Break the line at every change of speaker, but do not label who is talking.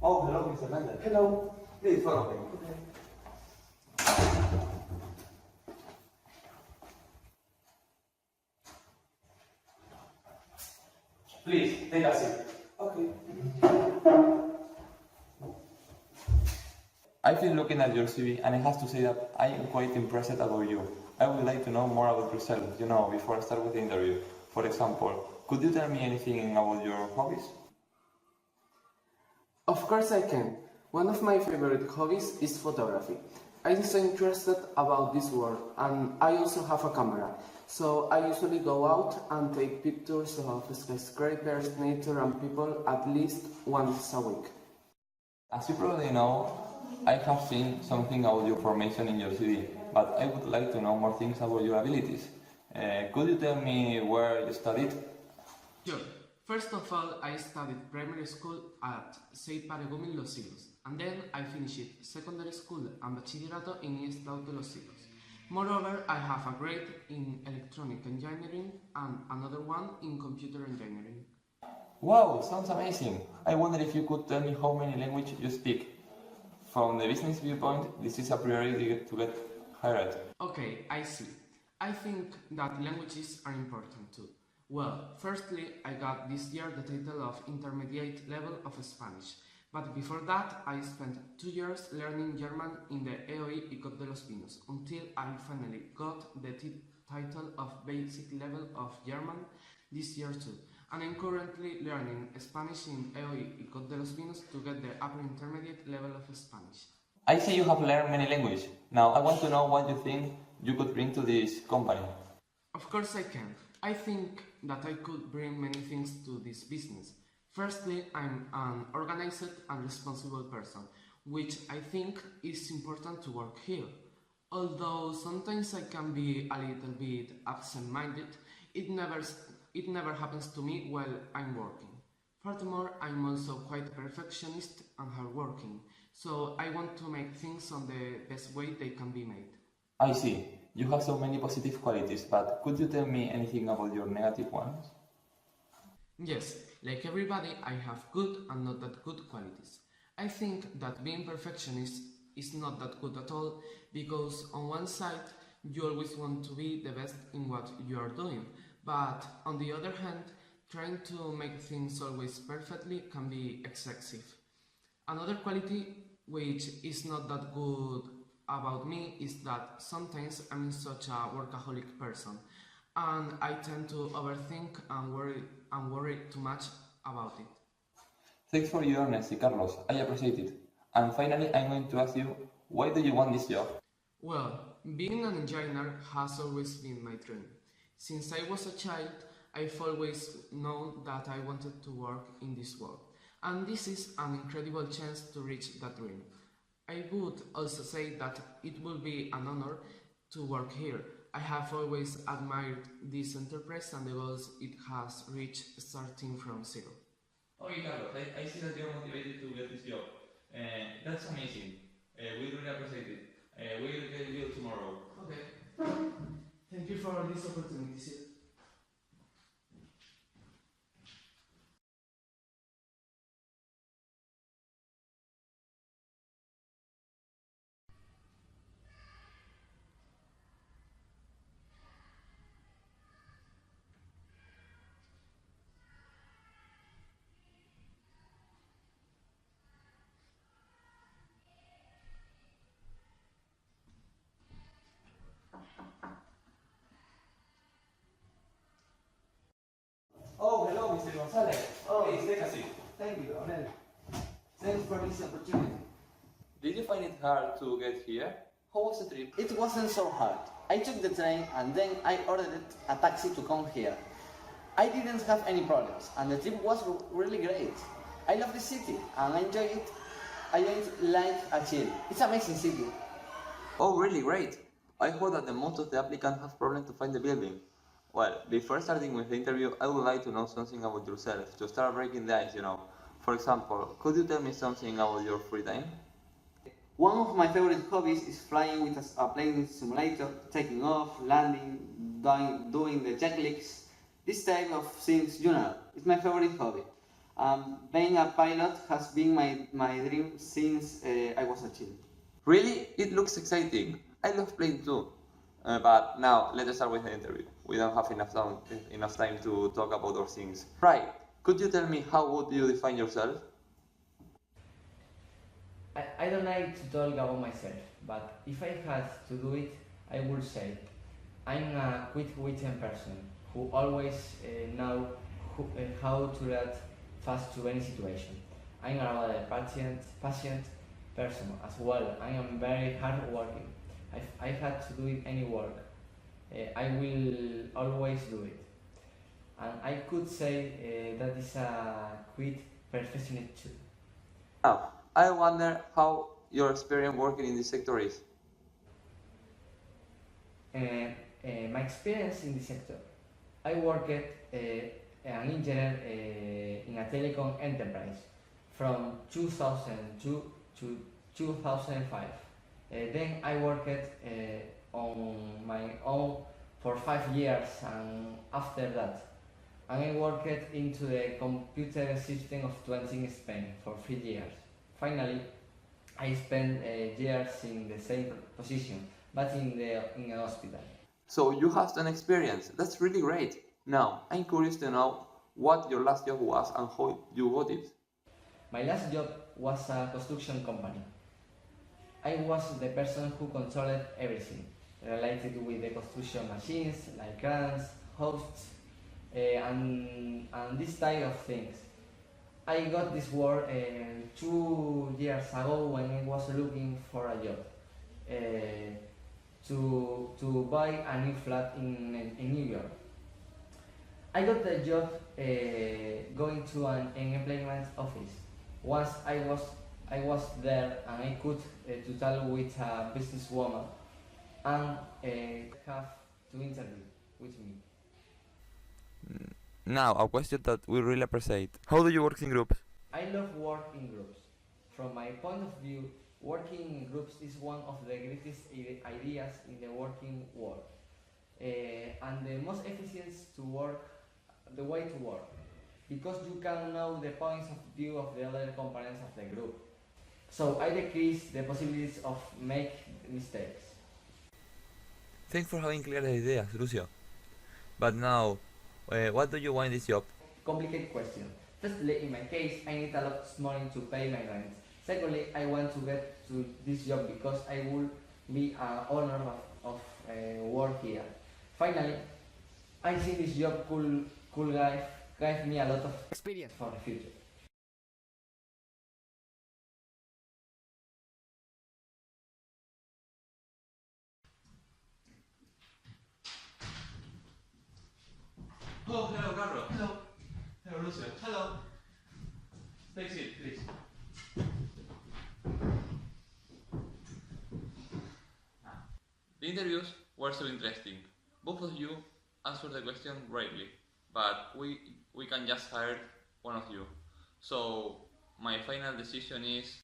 Oh, hello, Mr. Mendel. Hello. Please follow me. Okay. Please, take a seat. Okay. I've been looking at your CV and I have to say that I am quite impressed about you. I would like to know more about yourself, before I start with the interview. For example, could you tell me anything about your hobbies?
Of course I can. One of my favorite hobbies is photography. I'm so interested about this world and I also have a camera. So I usually go out and take pictures of skyscrapers, nature and people at least once a week.
As you probably know, I have seen something about your formation in your CV, but I would like to know more things about your abilities. Could you tell me where you studied?
Sure. First of all, I studied primary school at Sei Paregum in Los Silos, and then I finished secondary school and bachillerato in East de Los Silos. Moreover, I have a grade in electronic engineering and another one in computer engineering.
Wow, sounds amazing! I wonder if you could tell me how many languages you speak. From the business viewpoint, this is a priority to get hired.
Okay, I see. I think that languages are important too. Well, firstly, I got this year the title of Intermediate Level of Spanish, but before that I spent 2 years learning German in the Eoi B2 de los Pinos, until I finally got the title of Basic Level of German this year too, and I'm currently learning Spanish in Eoi B2 de los Pinos to get the upper intermediate level of Spanish.
I see you have learned many languages. Now, I want to know what you think you could bring to this company.
Of course I can. I think that I could bring many things to this business. Firstly, I'm an organized and responsible person, which I think is important to work here. Although sometimes I can be a little bit absent-minded, it never happens to me while I'm working. Furthermore, I'm also quite a perfectionist and hardworking, so I want to make things on the best way they can be made.
I see. You have so many positive qualities, but could you tell me anything about your negative ones?
Yes, like everybody, I have good and not that good qualities. I think that being perfectionist is not that good at all, because on one side, you always want to be the best in what you are doing, but on the other hand, trying to make things always perfectly can be excessive. Another quality, which is not that good about me, is that sometimes I'm such a workaholic person and I tend to overthink and worry too much about it.
Thanks for your honesty, Carlos. I appreciate it. And finally, I'm going to ask you, why do you want this job?
Well, being an engineer has always been my dream. Since I was a child, I've always known that I wanted to work in this world, and this is an incredible chance to reach that dream. I would also say that it will be an honor to work here. I have always admired this enterprise and the goals it has reached starting from zero.
Okay, Carlos, I see that you're motivated to get this job. That's amazing. We really appreciate it. We'll get you tomorrow.
Okay. Thank you for this opportunity, sir.
Oh, hello, Mr. Gonzalez. Please, take a seat.
Thank you, Leonel. Thanks for this opportunity.
Did you find it hard to get here? How was the trip?
It wasn't so hard. I took the train and then I ordered a taxi to come here. I didn't have any problems and the trip was really great. I love the city and I enjoy it. I enjoy it like a chill. It's an amazing city.
Oh, really great. I heard that the most of the applicants have problems to find the building. Well, before starting with the interview, I would like to know something about yourself, to start breaking the ice. For example, could you tell me something about your free time?
One of my favorite hobbies is flying with a plane simulator, taking off, landing, doing the checklists. This type of things, it's my favorite hobby. Being a pilot has been my dream since I was a child.
Really? It looks exciting. I love playing too. But now, let's start with the interview. We don't have enough time to talk about those things. Right. Could you tell me how would you define yourself?
I don't like to talk about myself, but if I had to do it, I would say I'm a quick-witted person who always how to react fast to any situation. I'm a rather patient person as well. I am very hardworking. If I had to do it any work, I will always do it. And I could say that is a quite perfectionist too.
Now, I wonder how your experience working in this sector is.
My experience in this sector, I worked an engineer in a telecom enterprise from 2002 to 2005. Then I worked on my own for 5 years, and after that, I worked into the computer system of 20 in Spain for 3 years. Finally, I spent years in the same position, but in a hospital.
So you have an experience. That's really great. Now, I'm curious to know what your last job was and how you got it.
My last job was a construction company. I was the person who controlled everything related with the construction machines, like crans, hosts, and this type of things. I got this work 2 years ago when I was looking for a job to buy a new flat in New York. I got the job going to an employment office. Once I was there and I could to talk with a businesswoman and have to interview with me.
Now, a question that we really appreciate. How do you work in groups?
I love work in groups. From my point of view, working in groups is one of the greatest ideas in the working world, and the most efficient the way to work, because you can know the points of view of the other components of the group. So I decrease the possibilities of make mistakes.
Thanks for having clear ideas, Lucio. But now, what do you want in this job?
Complicated question. Firstly, in my case, I need a lot of money to pay my rent. Secondly, I want to get to this job because I will be an owner of work here. Finally, I think this job could give me a lot of experience for the future.
Oh, hello, Carlos. Hello. Hello, Lucio. Hello. Take a seat, please. The interviews were so interesting. Both of you answered the question rightly, but we can just hire one of you. So my final decision is